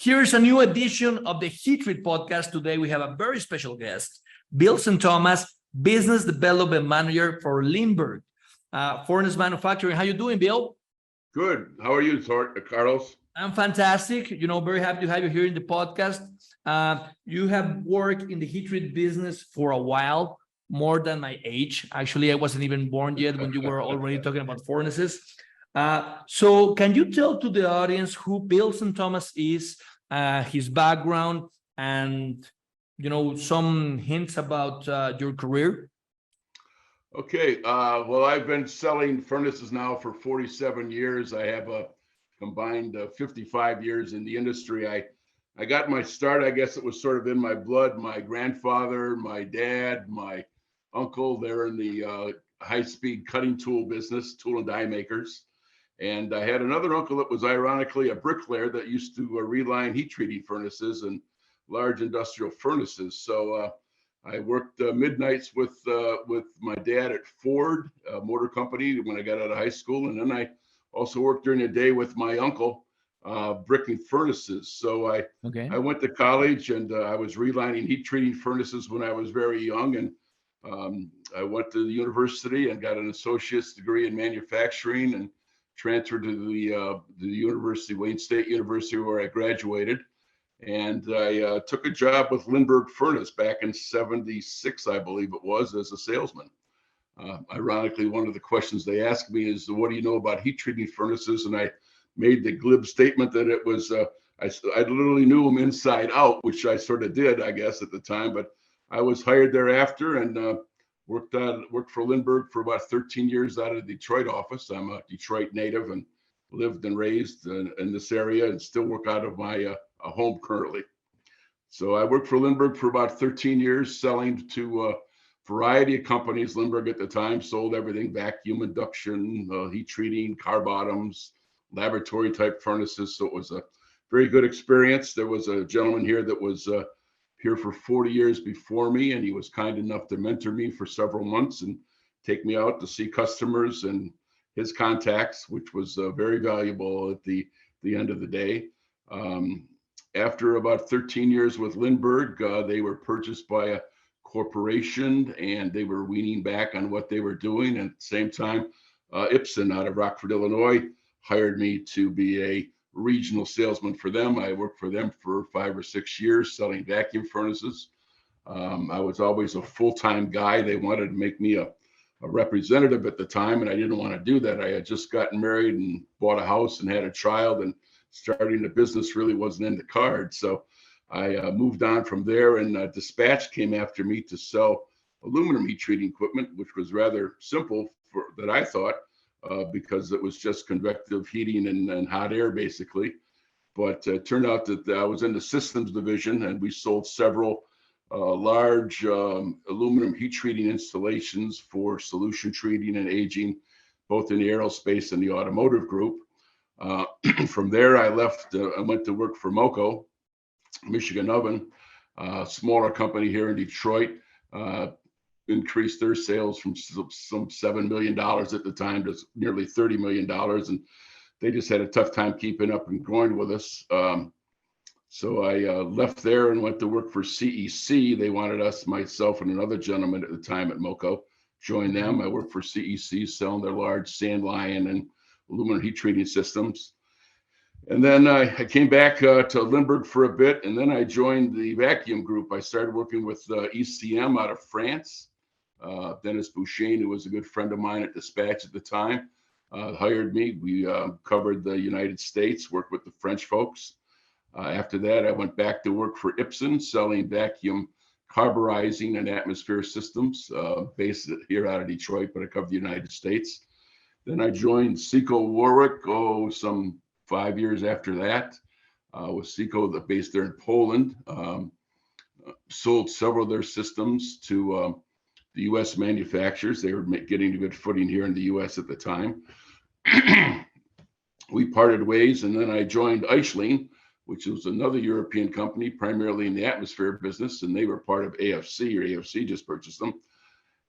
Here's a new edition of the Heat Treat podcast. Today we have a very special guest, Bill St. Thomas, Business Development Manager for Lindbergh Furnace Manufacturing. How you doing, Bill? Good. How are you, Carlos? I'm fantastic. Very happy to have you here in the podcast. You have worked in the heat treat business for a while, more than my age. Actually, I wasn't even born yet when you were already talking about furnaces. So can you tell to the audience who Bill St. Thomas is, his background, and some hints about your career? Okay. Well, I've been selling furnaces now for 47 years. I have a combined 55 years in the industry. I got my start, I guess it was sort of in my blood. My grandfather, my dad, my uncle, they're in the high-speed cutting tool business, tool and die makers. And I had another uncle that was ironically a bricklayer that used to reline heat treating furnaces and large industrial furnaces. So I worked midnights with my dad at Ford Motor Company when I got out of high school. And then I also worked during the day with my uncle bricking furnaces. So I went to college and I was relining heat treating furnaces when I was very young. And I went to the university and got an associate's degree in manufacturing and transferred to the university, Wayne State University, where I graduated. And I took a job with Lindbergh Furnace back in '76, I believe it was, as a salesman. Ironically, one of the questions they asked me is, what do you know about heat treating furnaces? And I made the glib statement that it was, I literally knew them inside out, which I sort of did, I guess, at the time. But I was hired thereafter and worked for Lindbergh for about 13 years out of the Detroit office. I'm a Detroit native and lived and raised in this area and still work out of my home currently. So I worked for Lindbergh for about 13 years, selling to a variety of companies. Lindbergh at the time sold everything: vacuum induction, heat treating, car bottoms, laboratory type furnaces. So it was a very good experience. There was a gentleman here that was here for 40 years before me, and he was kind enough to mentor me for several months and take me out to see customers and his contacts, which was very valuable at the end of the day. After about 13 years with Lindbergh, they were purchased by a corporation and they were weaning back on what they were doing. And at the same time, Ipsen out of Rockford, Illinois, hired me to be a regional salesman for them. I worked for them for 5 or 6 years selling vacuum furnaces. I was always a full-time guy. They wanted to make me a representative at the time, and I didn't want to do that. I had just gotten married and bought a house and had a child, and starting a business really wasn't in the cards. So I moved on from there, and Dispatch came after me to sell aluminum heat treating equipment, which was rather simple that I thought, because it was just convective heating and hot air basically. But it turned out that I was in the systems division, and we sold several large aluminum heat treating installations for solution treating and aging, both in the aerospace and the automotive group. From there, I left. I went to work for Moco, Michigan Oven, a smaller company here in Detroit. Increased their sales from some $7 million at the time to nearly $30 million. And they just had a tough time keeping up and growing with us. So I left there and went to work for CEC. They wanted us, myself and another gentleman at the time at Moco, join them. I worked for CEC, selling their large Sand Lion and aluminum heat treating systems. And then I came back to Lindbergh for a bit, and then I joined the vacuum group. I started working with ECM out of France. Dennis Bouchain, who was a good friend of mine at Dispatch at the time, hired me. We covered the United States, worked with the French folks. After that, I went back to work for Ipsen, selling vacuum carburizing and atmosphere systems, based here out of Detroit, but I covered the United States. Then I joined Seco Warwick, some 5 years after that, with Seco, based there in Poland. Sold several of their systems to the U.S. manufacturers. They were getting a good footing here in the U.S. at the time. We parted ways, and then I joined Eichling, which was another European company, primarily in the atmosphere business, and they were part of AFC, or AFC just purchased them.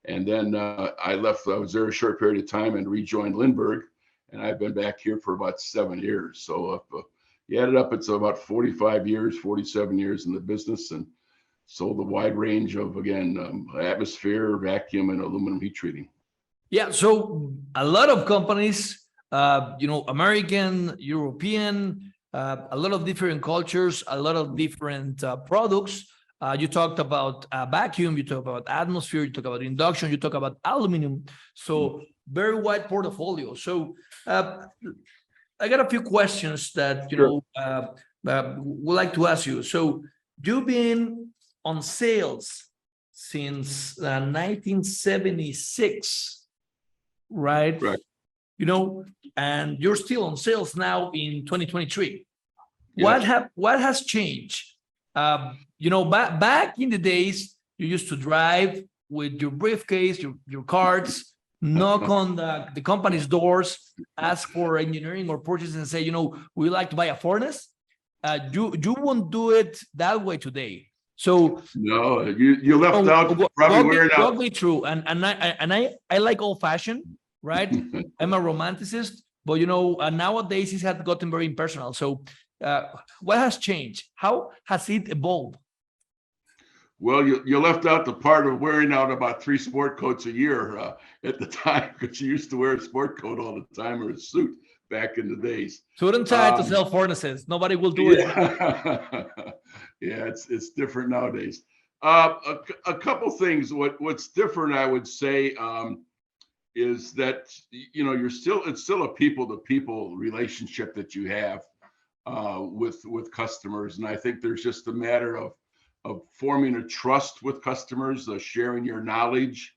And then I left. I was there a short period of time and rejoined Lindbergh, and I've been back here for about 7 years. So you add it up, it's about 45 years, 47 years in the business, and sold a wide range of, again, atmosphere, vacuum, and aluminum heat treating. Yeah, so a lot of companies, American, European, a lot of different cultures, a lot of different products. You talked about vacuum, you talk about atmosphere, you talk about induction, you talk about aluminum. So very wide portfolio. So I got a few questions that would like to ask you. So you've been on sales since 1976, right? Right. And you're still on sales now in 2023. Yes. What has changed? Back in the days, you used to drive with your briefcase, your cards, knock on the company's doors, ask for engineering or purchasing, and say, we like to buy a furnace. You won't do it that way today. So no, you left out probably wearing out. Walk me through, and I like old fashioned, right? I'm a romanticist, but nowadays it has gotten very impersonal. So what has changed? How has it evolved? Well, you left out the part of wearing out about 3 sport coats a year at the time, because you used to wear a sport coat all the time, or a suit back in the days. Suit and tie to sell furnaces. Nobody will do it. Yeah, it's different nowadays. A couple things. What's different, I would say, is that it's still a people-to-people relationship that you have with customers, and I think there's just a matter of forming a trust with customers, sharing your knowledge,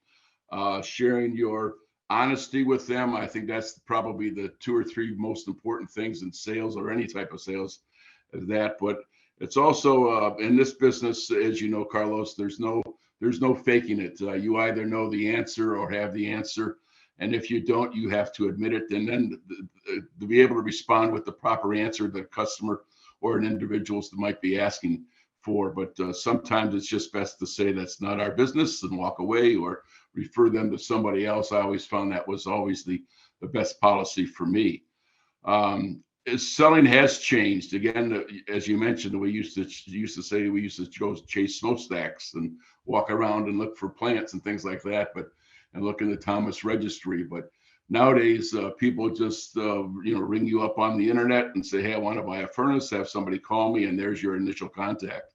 sharing your honesty with them. I think that's probably the 2 or 3 most important things in sales, or any type of sales, but it's also in this business, as you know, Carlos, there's no faking it. You either know the answer or have the answer, and if you don't, you have to admit it, and then to be able to respond with the proper answer the customer or an individual might be asking for. But sometimes it's just best to say that's not our business and walk away, or refer them to somebody else. I always found that was always the best policy for me. Selling has changed. Again, as you mentioned, we used to say we used to go chase smokestacks and walk around and look for plants and things like that, and look in the Thomas Registry. But nowadays, people just ring you up on the internet and say, hey, I want to buy a furnace. Have somebody call me, and there's your initial contact.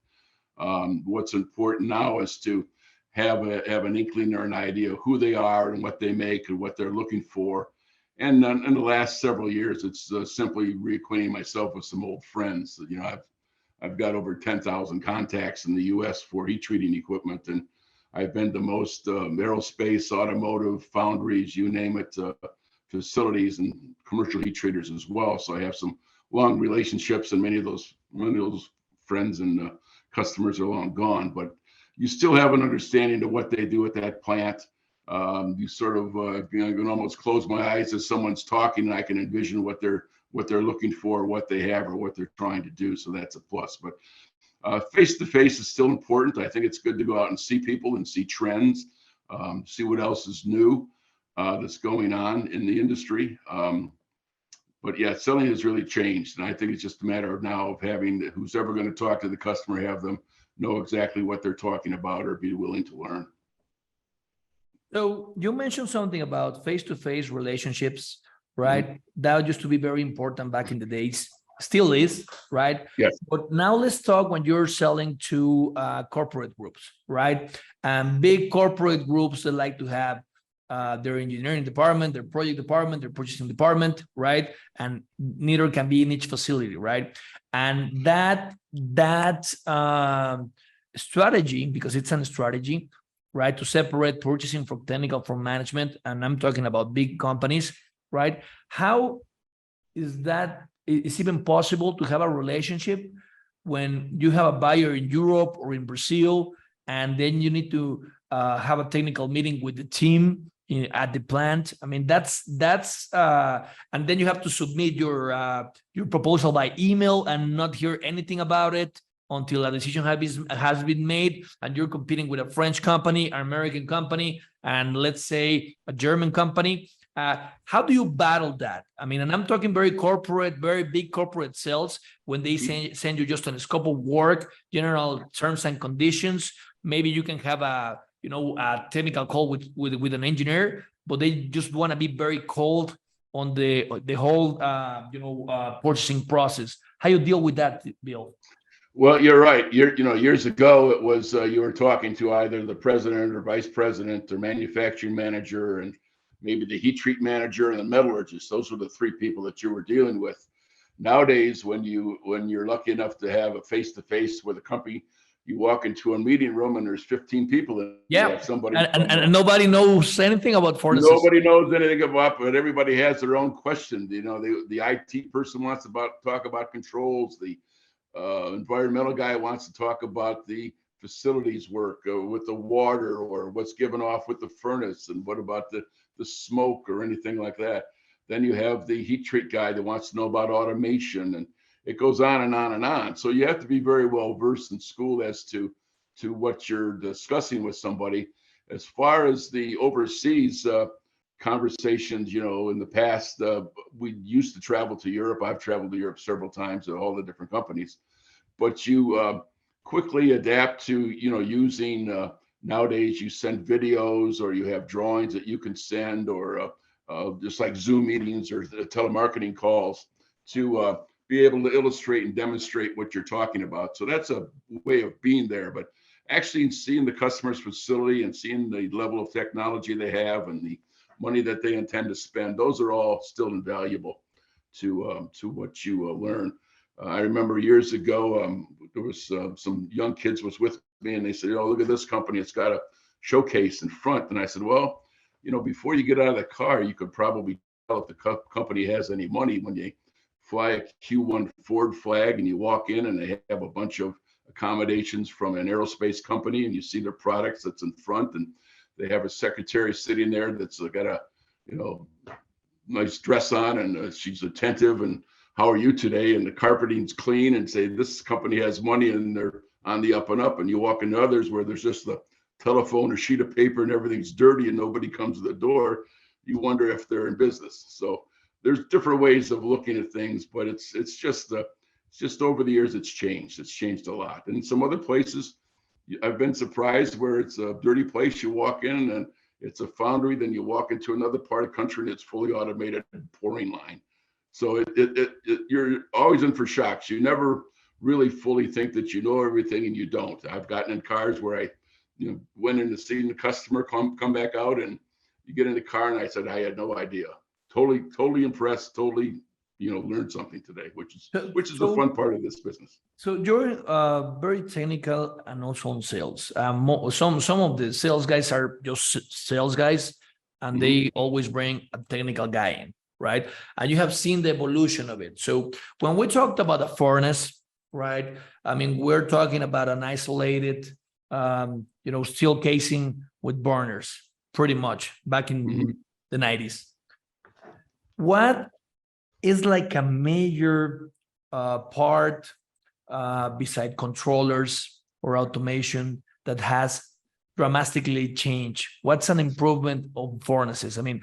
What's important now is to have an inkling or an idea of who they are and what they make and what they're looking for. And in the last several years, it's simply reacquainting myself with some old friends. I've got over 10,000 contacts in the U.S. for heat treating equipment, and I've been to most aerospace, automotive, foundries, you name it, facilities, and commercial heat treaters as well. So I have some long relationships, and many of those friends and customers are long gone, but you still have an understanding of what they do at that plant. You sort of I can almost close my eyes as someone's talking, and I can envision what they're looking for, what they have, or what they're trying to do. So that's a plus. But face to face is still important. I think it's good to go out and see people and see trends, see what else is new that's going on in the industry. But yeah, selling has really changed, and I think it's just a matter of now of having who's ever going to talk to the customer, have them know exactly what they're talking about, or be willing to learn. So you mentioned something about face-to-face relationships, right? Mm-hmm. That used to be very important back in the days, still is, right? Yes. But now let's talk when you're selling to corporate groups, right? Big corporate groups that like to have their engineering department, their project department, their purchasing department, right? And neither can be in each facility, right? And that strategy, because it's a strategy, right, to separate purchasing from technical from management, and I'm talking about big companies, right? How is that? Is even possible to have a relationship when you have a buyer in Europe or in Brazil, and then you need to have a technical meeting with the team at the plant? I mean, that's and then you have to submit your proposal by email and not hear anything about it until a decision has been made, and you're competing with a French company, an American company, and let's say a German company. How do you battle that? I mean, and I'm talking very corporate, very big corporate sales when they send you just on a scope of work, general terms and conditions. Maybe you can have a a technical call with an engineer, but they just want to be very cold on the whole purchasing process. How you deal with that, Bill? Well, you're right. Years ago, it was you were talking to either the president or vice president or manufacturing manager and maybe the heat treat manager and the metallurgist. Those were the three people that you were dealing with. Nowadays, when you're lucky enough to have a face-to-face with a company, you walk into a meeting room and there's 15 people in Yeah, there. Somebody and nobody knows anything about furnaces. Nobody knows anything about, but everybody has their own questions. The IT person wants to talk about controls. The environmental guy wants to talk about the facilities work with the water or what's given off with the furnace and what about the smoke or anything like that. Then you have the heat treat guy that wants to know about automation, and it goes on and on and on. So you have to be very well versed in school as to what you're discussing with somebody. As far as the overseas conversations, in the past, we used to travel to Europe. I've traveled to Europe several times at all the different companies, but you quickly adapt to, using nowadays you send videos or you have drawings that you can send or just like Zoom meetings or telemarketing calls to be able to illustrate and demonstrate what you're talking about. So that's a way of being there, but actually seeing the customer's facility and seeing the level of technology they have and the money that they intend to spend, those are all still invaluable to what you learn. I remember years ago, there was some young kids was with me and they said, look at this company. It's got a showcase in front. And I said, well, before you get out of the car, you could probably tell if the company has any money when you fly a Q1 Ford flag and you walk in and they have a bunch of accommodations from an aerospace company and you see their products that's in front and they have a secretary sitting there that's got a nice dress on and she's attentive and how are you today, and the carpeting's clean, and say this company has money and they're on the up and up. And you walk into others where there's just the telephone or sheet of paper and everything's dirty and nobody comes to the door, you wonder if they're in business. So there's different ways of looking at things, but it's just over the years it's changed a lot. And in some other places I've been surprised where it's a dirty place, you walk in and it's a foundry, then you walk into another part of the country and it's fully automated pouring line. So you're always in for shocks. You never really fully think that you know everything, and you don't. I've gotten in cars where I went in to see the customer, come back out, and you get in the car and I said, I had no idea. Totally impressed, totally learned something today, which is the fun part of this business. So you're very technical and also on sales. Some of the sales guys are just sales guys, and they always bring a technical guy in, right? And you have seen the evolution of it. So when we talked about a furnace, right? I mean, we're talking about an isolated, steel casing with burners, pretty much back in the 90s. What is like a major part beside controllers or automation that has dramatically changed? What's an improvement of furnaces? I mean,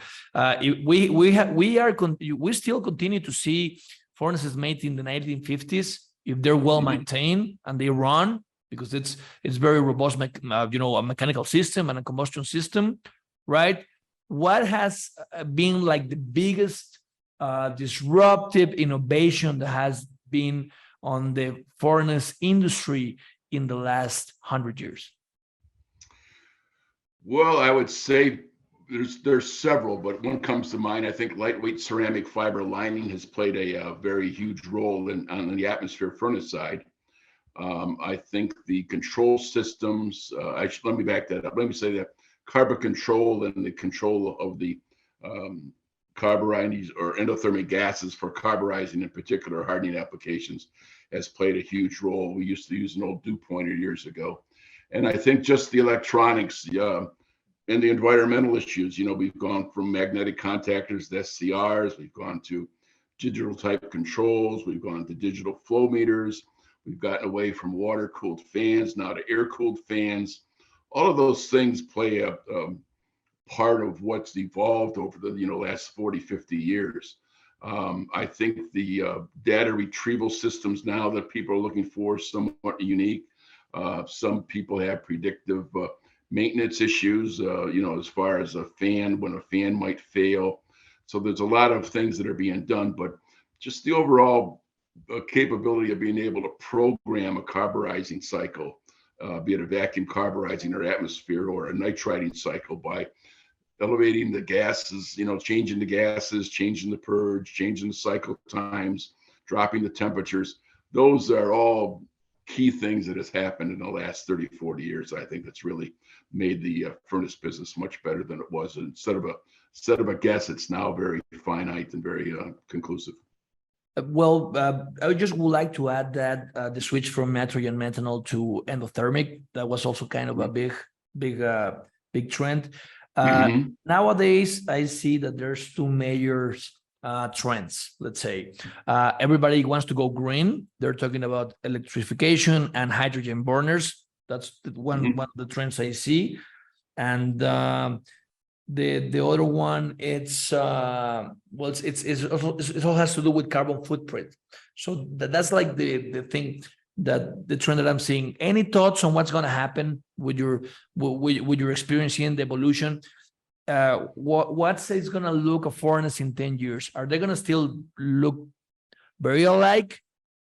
we still continue to see furnaces made in the 1950s if they're well maintained and they run, because it's very robust, a mechanical system and a combustion system, right? What has been like the biggest disruptive innovation that has been on the furnace industry in the last 100 years? Well, I would say there's several, but one comes to mind. I think lightweight ceramic fiber lining has played a very huge role on the atmosphere furnace side. I think the control systems, let me back that up. Let me say that carbon control and the control of the carburizing or endothermic gases for carburizing in particular hardening applications has played a huge role. We used to use an old dew pointer years ago. And I think just the electronics and the environmental issues, we've gone from magnetic contactors to SCRs, we've gone to digital type controls, we've gone to digital flow meters, we've gotten away from water cooled fans now to air cooled fans. All of those things play a part of what's evolved over the last 40, 50 years. I think the data retrieval systems now that people are looking for somewhat unique. Some people have predictive maintenance issues, as far as when a fan might fail. So there's a lot of things that are being done, but just the overall capability of being able to program a carburizing cycle, be it a vacuum carburizing or atmosphere or a nitriding cycle by elevating the gases, changing the gases, changing the purge, changing the cycle times, dropping the temperatures. Those are all key things that has happened in the last 30, 40 years. I think that's really made the furnace business much better than it was. Instead of a guess, it's now very finite and very conclusive. Well, I just would like to add that the switch from nitrogen methanol to endothermic, that was also kind of a big trend. Nowadays, I see that there's two major trends, let's say. Everybody wants to go green. They're talking about electrification and hydrogen burners. That's one of the trends I see. And the other one, it all has to do with carbon footprint. So that's like the thing, that the trend that I'm seeing. Any thoughts on what's going to happen with your experience in the evolution? What's it's going to look a furnace in 10 years? Are they going to still look very alike,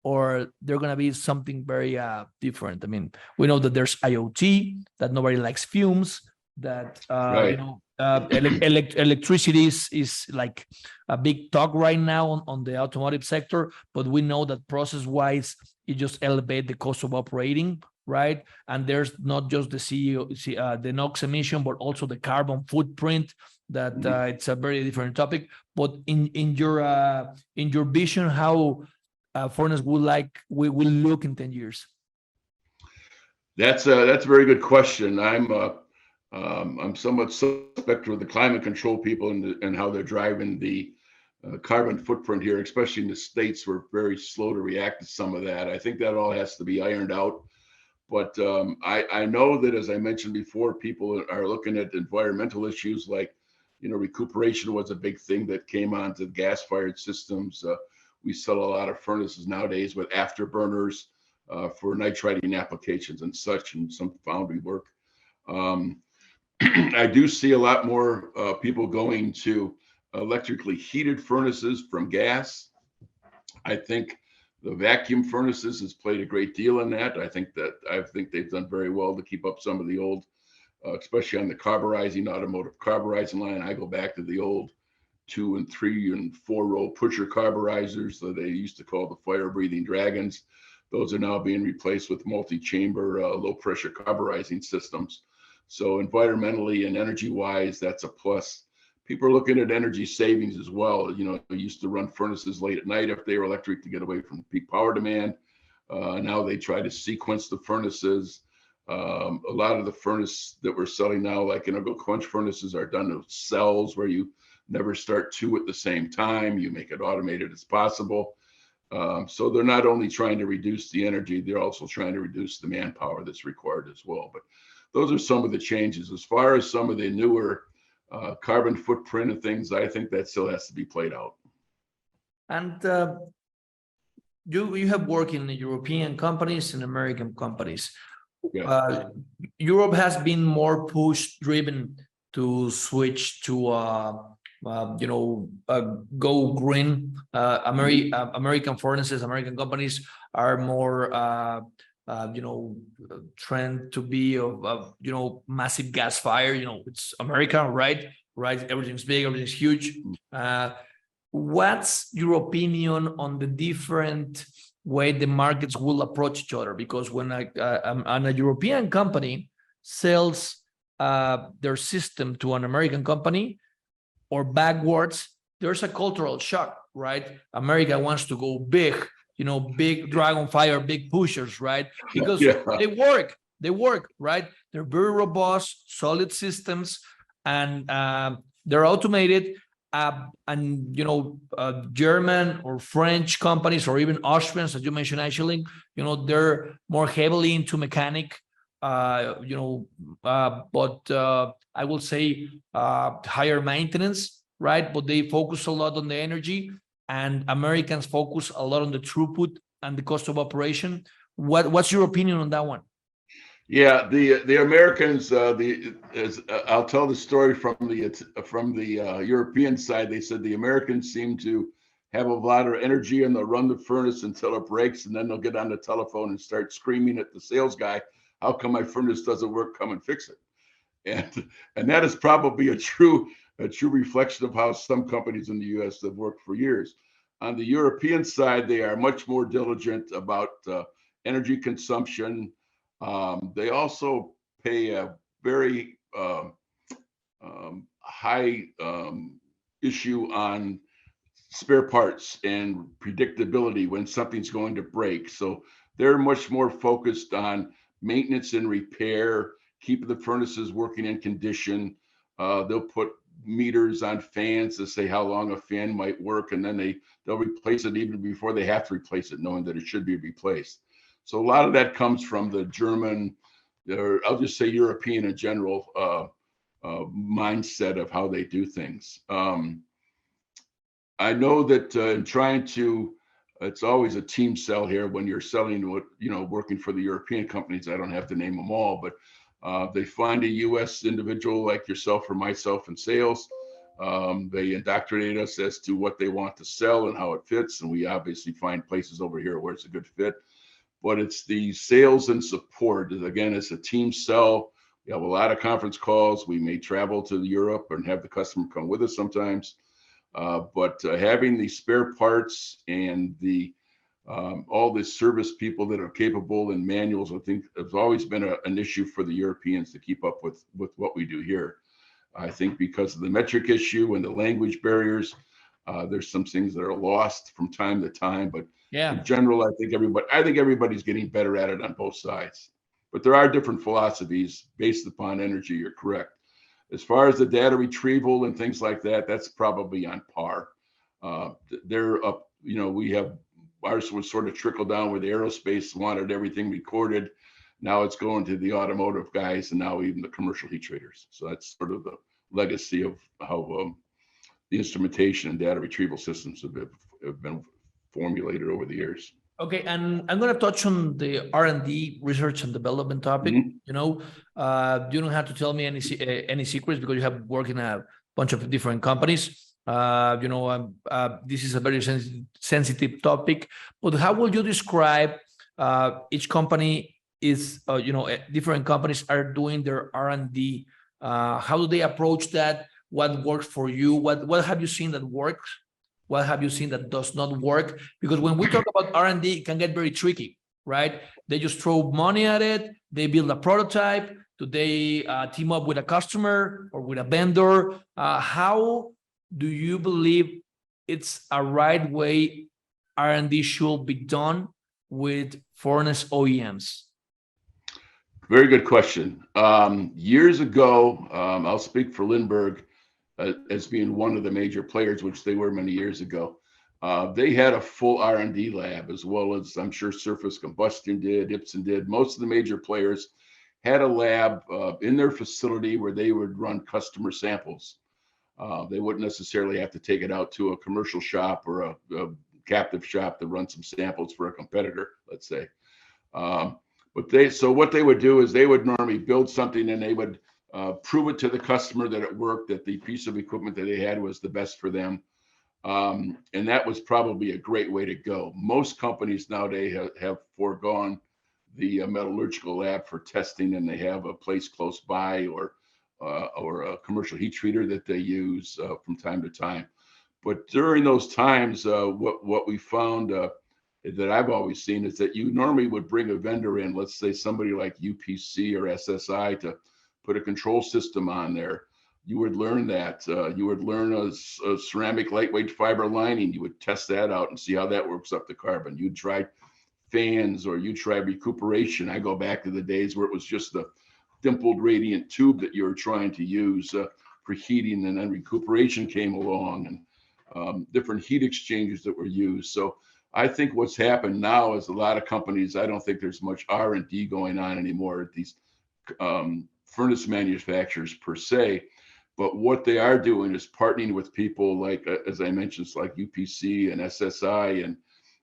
or they're going to be something very different? I mean, we know that there's IoT, that nobody likes fumes, that Right. Electricity is like a big talk right now on the automotive sector, but we know that process-wise, it just elevate the cost of operating, right? And there's not just the NOx emission, but also the carbon footprint. That it's a very different topic. But in your vision, how furnace will look in 10 years? That's a very good question. I'm somewhat suspect with the climate control people and how they're driving the carbon footprint here, especially in the States. We're very slow to react to some of that. I think that all has to be ironed out. But I know that, as I mentioned before, people are looking at environmental issues like, recuperation was a big thing that came onto gas-fired systems. We sell a lot of furnaces nowadays with afterburners for nitriding applications and such, and some foundry work. I do see a lot more people going to electrically heated furnaces from gas. I think the vacuum furnaces has played a great deal in that. I think they've done very well to keep up some of the old, especially on the automotive carburizing line. I go back to the old 2 and 3 and 4 row pusher carburizers that they used to call the fire breathing dragons. Those are now being replaced with multi-chamber low pressure carburizing systems. So environmentally and energy wise, that's a plus. People are looking at energy savings as well. They used to run furnaces late at night if they were electric to get away from peak power demand. Now they try to sequence the furnaces. A lot of the furnace that we're selling now, like quench furnaces, are done with cells where you never start 2 at the same time. You make it automated as possible. So they're not only trying to reduce the energy, they're also trying to reduce the manpower that's required as well. But those are some of the changes. As far as some of the newer carbon footprint and things, I think that still has to be played out. And you have worked in the European companies and American companies. Yeah. Europe has been more push-driven to switch to go green. American furnaces, American companies are more trend to be of massive gas fire. It's America, right? Everything's big, everything's huge. What's your opinion on the different way the markets will approach each other? Because when a European company sells their system to an American company or backwards, there's a cultural shock, right? America wants to go big, big dragon fire, big pushers, right? Because they work, right? They're very robust, solid systems, and they're automated. And German or French companies, or even Austrians, as you mentioned, actually, they're more heavily into mechanic but I will say higher maintenance, right? But they focus a lot on the energy, and Americans focus a lot on the throughput and the cost of operation. What's your opinion on that one? Yeah, the Americans, I'll tell the story from the European side. They said the Americans seem to have a lot of energy and they'll run the furnace until it breaks, and then they'll get on the telephone and start screaming at the sales guy, "How come my furnace doesn't work? Come and fix it." And that is probably a true reflection of how some companies in the U.S. have worked for years. On the European side, they are much more diligent about energy consumption. They also pay a very high issue on spare parts and predictability when something's going to break. So they're much more focused on maintenance and repair, keeping the furnaces working in condition. They'll put meters on fans to say how long a fan might work, and then they'll replace it even before they have to replace it, knowing that it should be replaced. So a lot of that comes from the German, or I'll just say European in general, mindset of how they do things. I know that in trying to, it's always a team sell here when you're selling working for the European companies. I don't have to name them all, but they find a U.S. individual like yourself or myself in sales. They indoctrinate us as to what they want to sell and how it fits. And we obviously find places over here where it's a good fit. But it's the sales and support. Again, it's a team sell. We have a lot of conference calls. We may travel to Europe and have the customer come with us sometimes. But having the spare parts and all the service people that are capable and manuals, I think, has always been an issue for the Europeans to keep up with what we do here. I think because of the metric issue and the language barriers, there's some things that are lost from time to time. But in general, I think everybody's getting better at it on both sides. But there are different philosophies based upon energy. You're correct. As far as the data retrieval and things like that, that's probably on par. They're up, we have ours was sort of trickled down where the aerospace wanted everything recorded. Now it's going to the automotive guys and now even the commercial heat traders. So that's sort of the legacy of how the instrumentation and data retrieval systems have been formulated over the years. Okay, and I'm going to touch on the R&D, research and development topic. Mm-hmm. You don't have to tell me any secrets because you have worked in a bunch of different companies. This is a very sensitive topic. But how would you describe each company is? Different companies are doing their R&D. How do they approach that? What works for you? What have you seen that works? What have you seen that does not work? Because when we talk about R&D, it can get very tricky, right? They just throw money at it. They build a prototype. Do they team up with a customer or with a vendor? How do you believe it's a right way R&D should be done with furnace OEMs? Very good question. Years ago, I'll speak for Lindbergh, as being one of the major players, which they were many years ago. They had a full R&D lab, as well as I'm sure Surface Combustion did, Ipsen did. Most of the major players had a lab in their facility where they would run customer samples. They wouldn't necessarily have to take it out to a commercial shop or a captive shop to run some samples for a competitor, let's say. So what they would do is they would normally build something and they would prove it to the customer that it worked, that the piece of equipment that they had was the best for them. And that was probably a great way to go. Most companies nowadays have foregone the metallurgical lab for testing, and they have a place close by or a commercial heat treater that they use from time to time. But during those times, what we found that I've always seen is that you normally would bring a vendor in, let's say somebody like UPC or SSI, to put a control system on there. You would learn that. You would learn a ceramic lightweight fiber lining. You would test that out and see how that works up the carbon. You'd try fans or you try recuperation. I go back to the days where it was just the dimpled radiant tube that you were trying to use for heating, and then recuperation came along and different heat exchangers that were used. So I think what's happened now is a lot of companies, I don't think there's much R&D going on anymore at these furnace manufacturers per se, but what they are doing is partnering with people like, as I mentioned, it's like UPC and SSI and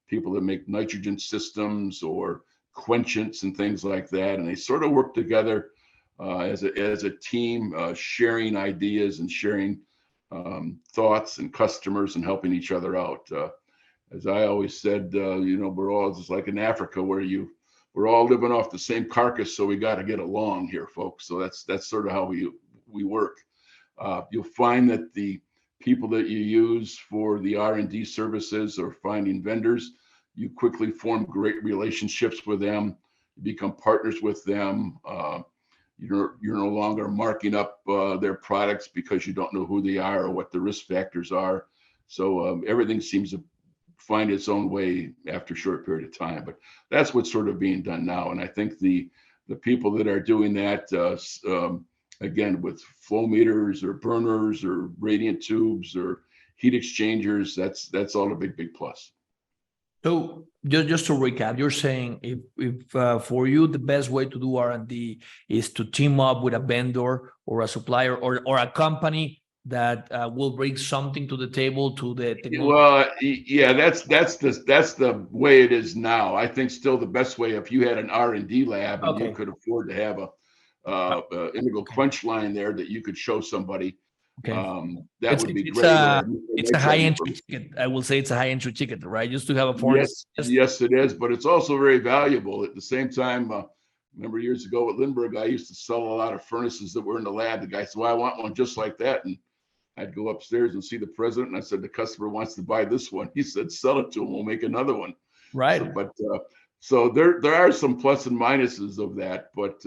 people that make nitrogen systems or quenchants and things like that. And they sort of work together as a team, sharing ideas and sharing thoughts and customers and helping each other out. As I always said, we're all just like in Africa where we're all living off the same carcass, so we got to get along here, folks. So that's sort of how we work. You'll find that the people that you use for the R&D services or finding vendors, you quickly form great relationships with them, become partners with them. You're no longer marking up their products because you don't know who they are or what the risk factors are. So everything seems to find its own way after a short period of time. But that's what's sort of being done now. And I think the people that are doing that, again, with flow meters or burners or radiant tubes or heat exchangers, that's all a big plus. So just to recap, you're saying if for you the best way to do R&D is to team up with a vendor or a supplier or a company that will bring something to the table to the technology. Well, yeah, that's the way it is now. I think still the best way, if you had an R&D lab and you could afford to have a integral quench line there that you could show somebody. That would be great. It's a high entry ticket. I will say it's a high entry ticket, right? Just to have a furnace. Yes, it is, but it's also very valuable. At the same time, remember years ago at Lindbergh, I used to sell a lot of furnaces that were in the lab. The guy said, "Well, I want one just like that," and I'd go upstairs and see the president, and I said, "The customer wants to buy this one." He said, "Sell it to him. We'll make another one." Right. So there are some plus and minuses of that, but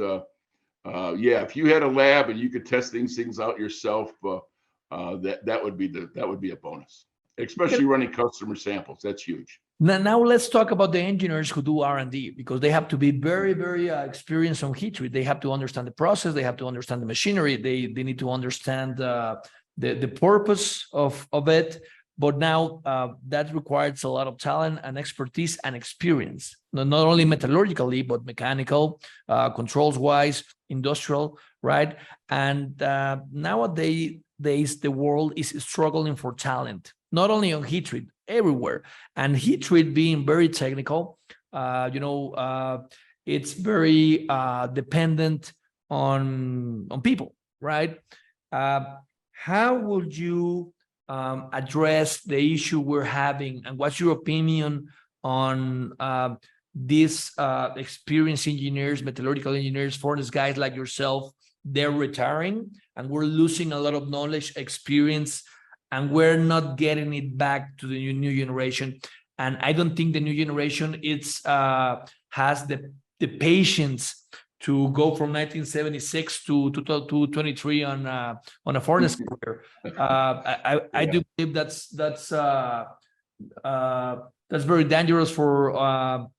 yeah, if you had a lab and you could test things out yourself, that would be a bonus, especially running customer samples. That's huge. Now let's talk about the engineers who do R&D, because they have to be very, very experienced on heat treat. They have to understand the process. They have to understand the machinery. They need to understand the purpose of it. But now that requires a lot of talent and expertise and experience, not only metallurgically, but mechanical, controls wise, industrial, right? And nowadays, the world is struggling for talent, not only on heat treat, everywhere. And heat treat being very technical, it's very dependent on people, right? How would you address the issue we're having, and what's your opinion on these experienced engineers, metallurgical engineers, furnace guys like yourself? They're retiring and we're losing a lot of knowledge, experience, and we're not getting it back to the new generation. And I don't think the new generation has the patience to go from 1976 to 2023 on a furnace career. I do believe that's very dangerous for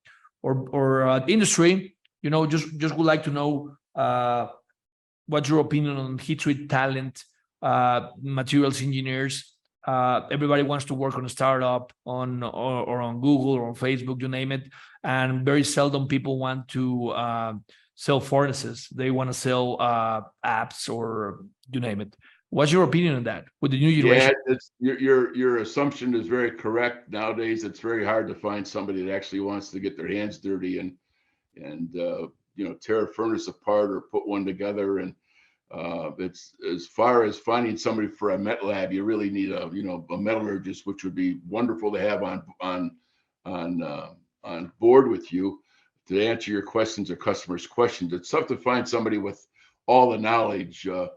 industry. Just would like to know what's your opinion on heat treat talent, materials engineers. Everybody wants to work on a startup or on Google or on Facebook, you name it, and very seldom people want to sell furnaces. They want to sell apps or you name it. What's your opinion on that with the new generation? Yeah, your assumption is very correct. Nowadays, it's very hard to find somebody that actually wants to get their hands dirty and tear a furnace apart or put one together. And it's, as far as finding somebody for a met lab, you really need a metallurgist, which would be wonderful to have on board with you to answer your questions or customers' questions. It's tough to find somebody with all the knowledge. I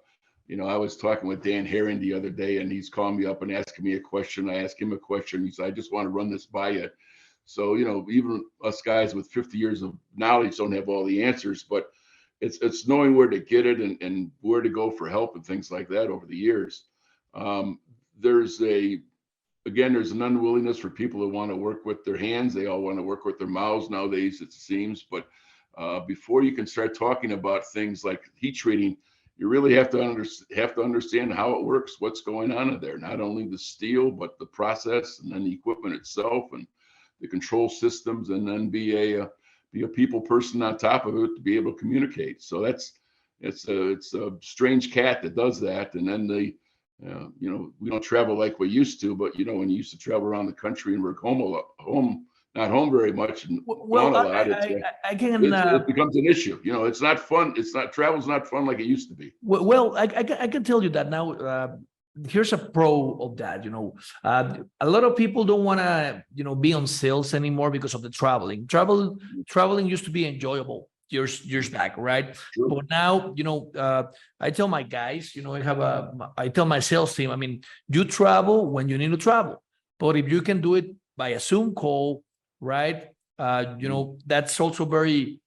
was talking with Dan Herring the other day, and he's calling me up and asking me a question. I asked him a question. He said, "I just want to run this by you." So, even us guys with 50 years of knowledge don't have all the answers, but it's knowing where to get it and where to go for help and things like that over the years. There's an unwillingness for people who want to work with their hands. They all want to work with their mouths nowadays, it seems. But before you can start talking about things like heat treating, you really have to understand how it works, what's going on in there. Not only the steel, but the process, and then the equipment itself, and the control systems, and then be a people person on top of it to be able to communicate. So it's a strange cat that does that. And then we don't travel like we used to, but when you used to travel around the country and work home, not home very much and Well, gone a lot, I can. it becomes an issue. It's not fun. Travel's not fun like it used to be. Well, I can tell you that now. Here's a pro of that. A lot of people don't want to, be on sales anymore because of the traveling. Traveling used to be enjoyable years back, right? Sure. But now, I tell my guys, I tell my sales team, I mean, you travel when you need to travel, but if you can do it by a Zoom call, right? That's also very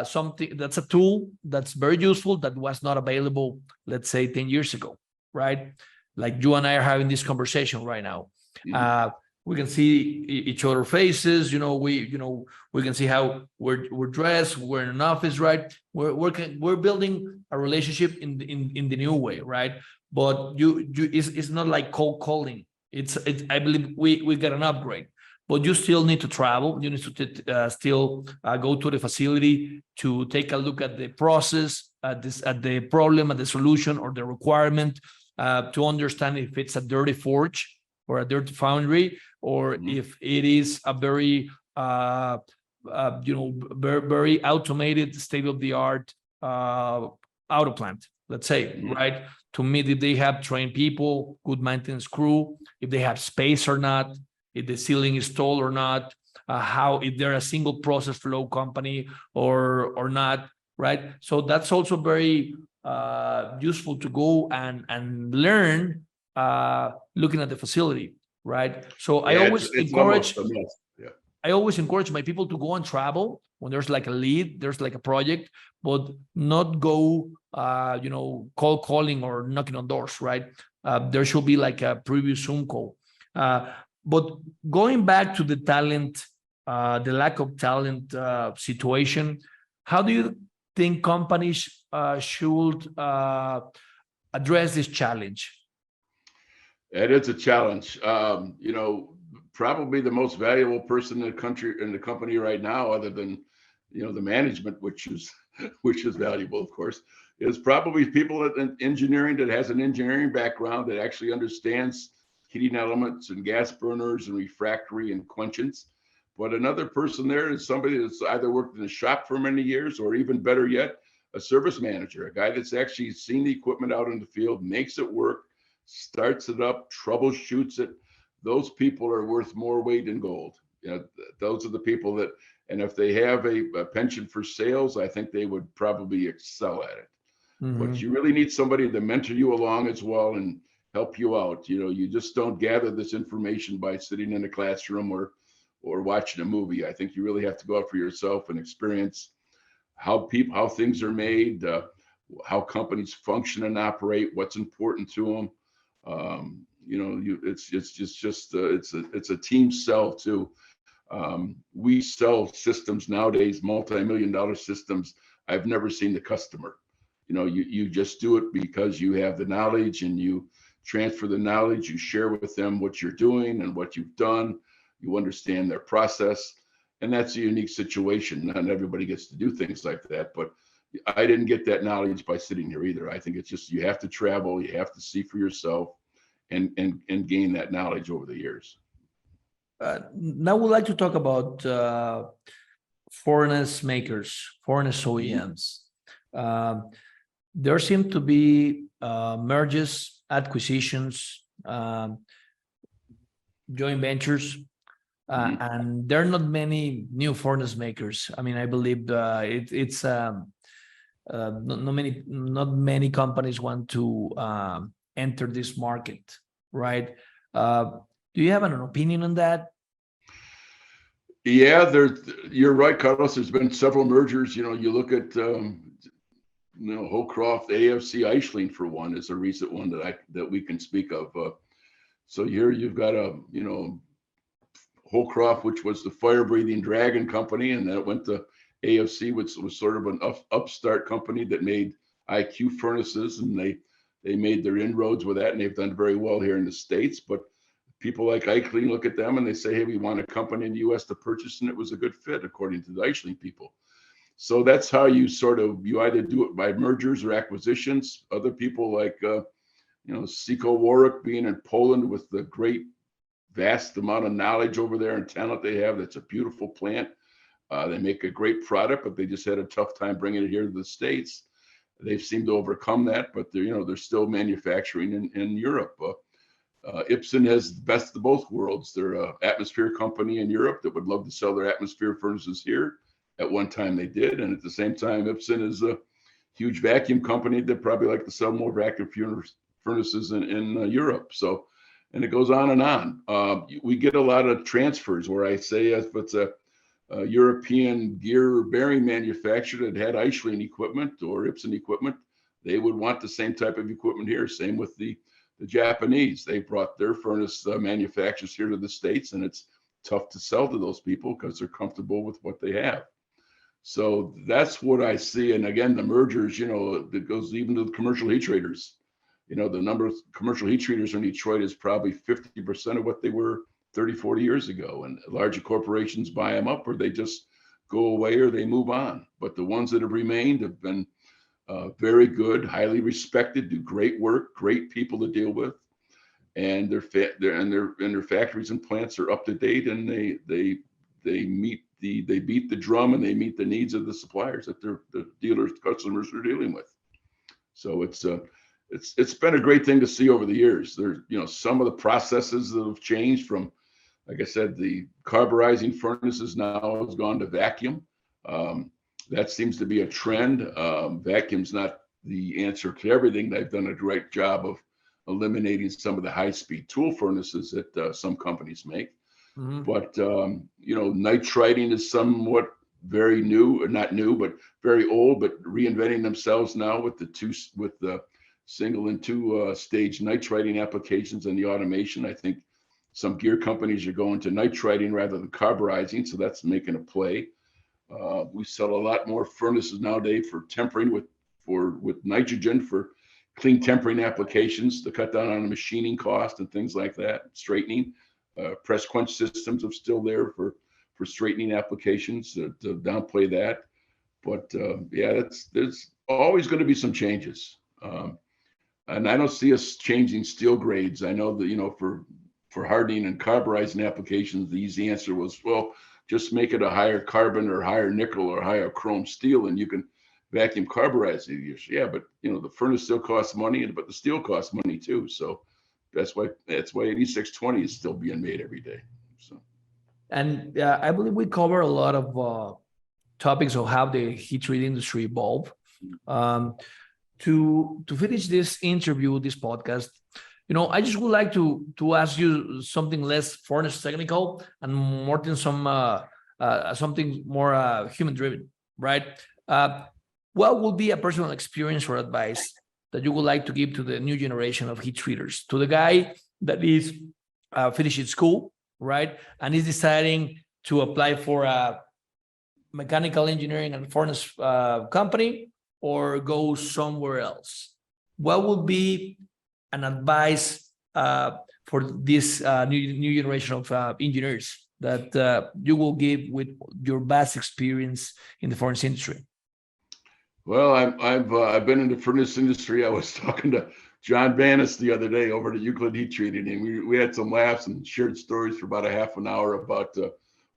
something that's a tool that's very useful that was not available, let's say 10 years ago, right? Like you and I are having this conversation right now. We can see each other faces, we can see how we're dressed, we're in an office, right? We're building a relationship in the new way, right? But it's not like cold calling. It's I believe we get an upgrade. But you still need to travel. You need to still go to the facility to take a look at the process, at the problem, at the solution, or the requirement, to understand if it's a dirty forge or a dirty foundry, or if it is a very, very automated, state-of-the-art auto plant. Let's say, right? To meet if they have trained people, good maintenance crew, if they have space or not, if the ceiling is tall or not, if they're a single process flow company or not, right? So that's also very useful to go and learn looking at the facility, right? So I always encourage. I always encourage my people to go and travel when there's like a lead, there's like a project, but not go, cold calling or knocking on doors, right? There should be like a previous Zoom call. But going back to the talent, the lack of talent situation, how do you think companies should address this challenge? It is a challenge. Probably the most valuable person in the company right now, other than the management, which is valuable, of course, is probably people in engineering that has an engineering background that actually understands heating elements and gas burners and refractory and quenchants. But another person there is somebody that's either worked in a shop for many years, or even better yet, a service manager, a guy that's actually seen the equipment out in the field, makes it work, starts it up, troubleshoots it. Those people are worth more weight in gold. Those are the people that, and if they have a penchant for sales, I think they would probably excel at it. But you really need somebody to mentor you along as well and help you out. You just don't gather this information by sitting in a classroom or watching a movie. I think you really have to go out for yourself and experience how things are made, how companies function and operate, what's important to them. It's a team sell too. We sell systems nowadays, multi-million-dollar systems. I've never seen the customer. You just do it because you have the knowledge and you transfer the knowledge. You share with them what you're doing and what you've done. You understand their process, and that's a unique situation. Not everybody gets to do things like that, but I didn't get that knowledge by sitting here either. I think it's just you have to travel, you have to see for yourself, and gain that knowledge over the years. Now we'd like to talk about furnace makers, furnace OEMs. There seem to be mergers, acquisitions, joint ventures, and there are not many new furnace makers. I mean, I believe it's not many companies want to enter this market, right? Do you have an opinion on that? Yeah, you're right, Carlos. There's been several mergers. You look at Holdcroft, AFC, Eichling for one is a recent one that we can speak of. So here you've got Holdcroft, which was the fire-breathing dragon company, and then it went to AFC, which was sort of an upstart company that made IQ furnaces, and they made their inroads with that, and they've done very well here in the States. But people like Eichling look at them and they say, hey, we want a company in the US to purchase, and it was a good fit according to the Eichling people. So that's how you either do it by mergers or acquisitions. Other people like, Seco Warwick being in Poland with the great vast amount of knowledge over there and talent they have. That's a beautiful plant. They make a great product, but they just had a tough time bringing it here to the States. They've seemed to overcome that, but they're still manufacturing in Europe. Ipsen has the best of both worlds. They're an atmosphere company in Europe that would love to sell their atmosphere furnaces here. At one time they did, and at the same time, Ipsen is a huge vacuum company that probably like to sell more vacuum furnaces in Europe. So, and it goes on and on. We get a lot of transfers where I say if it's a European gear bearing manufacturer that had Eichling equipment or Ipsen equipment, they would want the same type of equipment here. Same with the Japanese. They brought their furnace manufacturers here to the States, and it's tough to sell to those people because they're comfortable with what they have. So that's what I see. And again, the mergers, it goes even to the commercial heat treaters. The number of commercial heat treaters in Detroit is probably 50% of what they were 30, 40 years ago. And larger corporations buy them up, or they just go away, or they move on. But the ones that have remained have been very good, highly respected, do great work, great people to deal with, and their factories and plants are up to date, and they beat the drum, and they meet the needs of the suppliers that the dealers, customers are dealing with. So it's been a great thing to see over the years. There's some of the processes that have changed from, like I said, the carburizing furnaces now has gone to vacuum. That seems to be a trend. Vacuum's not the answer to everything. They've done a great job of eliminating some of the high-speed tool furnaces that some companies make. Mm-hmm. But nitriding is somewhat very new, or not new, but very old, but reinventing themselves now with the single and two stage nitriding applications and the automation. I think some gear companies are going to nitriding rather than carburizing, so that's making a play. We sell a lot more furnaces nowadays for tempering with nitrogen for clean tempering applications to cut down on the machining cost and things like that. Straightening, press quench systems are still there for straightening applications to downplay that. But there's always going to be some changes. And I don't see us changing steel grades. I know that, for hardening and carburizing applications, the easy answer was, well, just make it a higher carbon or higher nickel or higher chrome steel, and you can vacuum carburize it. Yeah, but the furnace still costs money, but the steel costs money too. So that's why 8620 is still being made every day. So, and I believe we cover a lot of topics of how the heat treat industry evolved. To finish this interview, this podcast, I just would like to ask you something less furnace technical and more than something more human driven, right? What would be a personal experience or advice that you would like to give to the new generation of heat treaters, to the guy that is finishing school, right, and is deciding to apply for a mechanical engineering and furnace company or go somewhere else? What would be an advice for this new generation of engineers that you will give with your vast experience in the furnace industry? Well, I've been in the furnace industry. I was talking to John Banis the other day over at Euclid Heat Treating, and we had some laughs and shared stories for about a half an hour about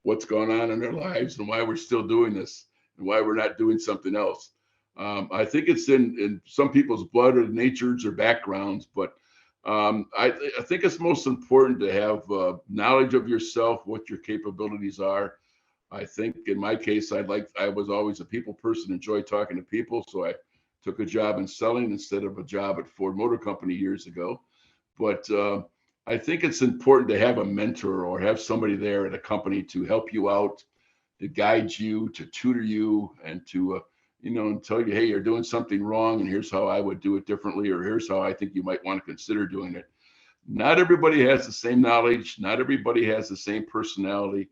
what's going on in their lives and why we're still doing this and why we're not doing something else. I think it's in some people's blood or natures or backgrounds, but I think it's most important to have knowledge of yourself, what your capabilities are. I think in my case, I was always a people person, enjoyed talking to people. So I took a job in selling instead of a job at Ford Motor Company years ago. But I think it's important to have a mentor or have somebody there at a company to help you out, to guide you, to tutor you, and to and tell you, hey, you're doing something wrong, and here's how I would do it differently, or here's how I think you might want to consider doing it. Not everybody has the same knowledge. Not everybody has the same personality.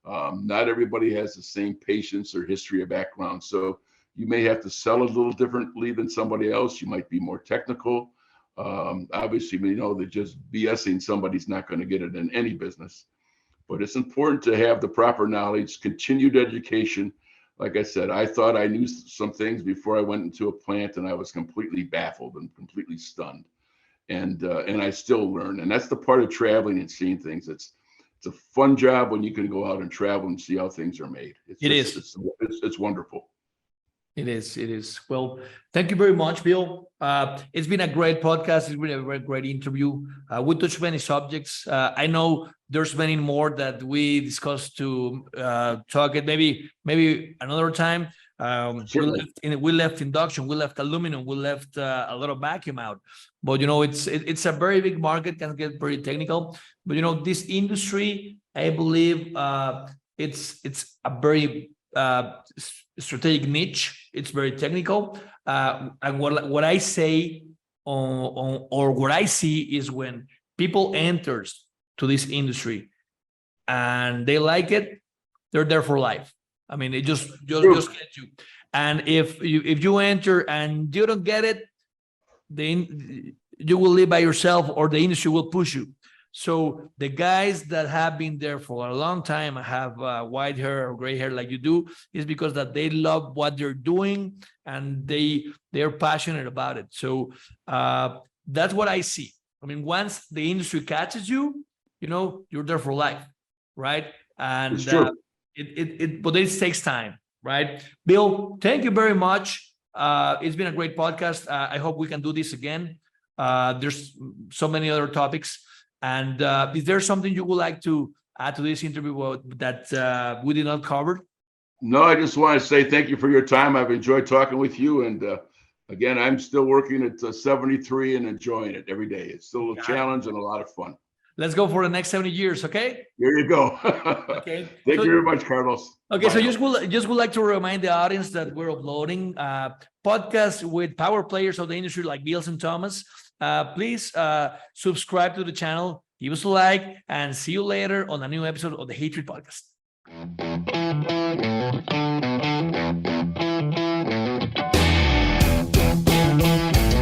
Not everybody has the same patience or history or background. So you may have to sell a little differently than somebody else. You might be more technical. Obviously, that just BSing somebody's not going to get it in any business. But it's important to have the proper knowledge, continued education, like I said, I thought I knew some things before I went into a plant, and I was completely baffled and completely stunned. And I still learn. And that's the part of traveling and seeing things. It's a fun job when you can go out and travel and see how things are made. It's wonderful. It is. It is. Well, thank you very much, Bill. It's been a great podcast. It's been a very great interview. We touched many subjects. I know there's many more that we discussed to talk it maybe another time. We left induction, we left aluminum, we left a lot of vacuum out. But it's a very big market, can get very technical. But this industry, I believe, it's a very strategic niche. It's very technical, and what I say or what I see is when people enters to this industry and they like it, they're there for life. I mean, it just gets you. And if you enter and you don't get it, then you will live by yourself, or the industry will push you. So the guys that have been there for a long time, have white hair or gray hair like you do, is because that they love what they're doing and they're passionate about it. So that's what I see. I mean, once the industry catches you, you're there for life, right? And It's true. but it takes time, right? Bill, thank you very much. It's been a great podcast. I hope we can do this again. There's so many other topics. And is there something you would like to add to this interview that we did not cover? No, I just want to say thank you for your time. I've enjoyed talking with you. And again, I'm still working at 73 and enjoying it every day. It's still a challenge and a lot of fun. Let's go for the next 70 years, okay? There you go. Okay. Thank you very much, Carlos. Okay, Bye. So just would like to remind the audience that we're uploading podcasts with power players of the industry like Bill and Thomas. Please subscribe to the channel, give us a like, and see you later on a new episode of the Hatred Podcast.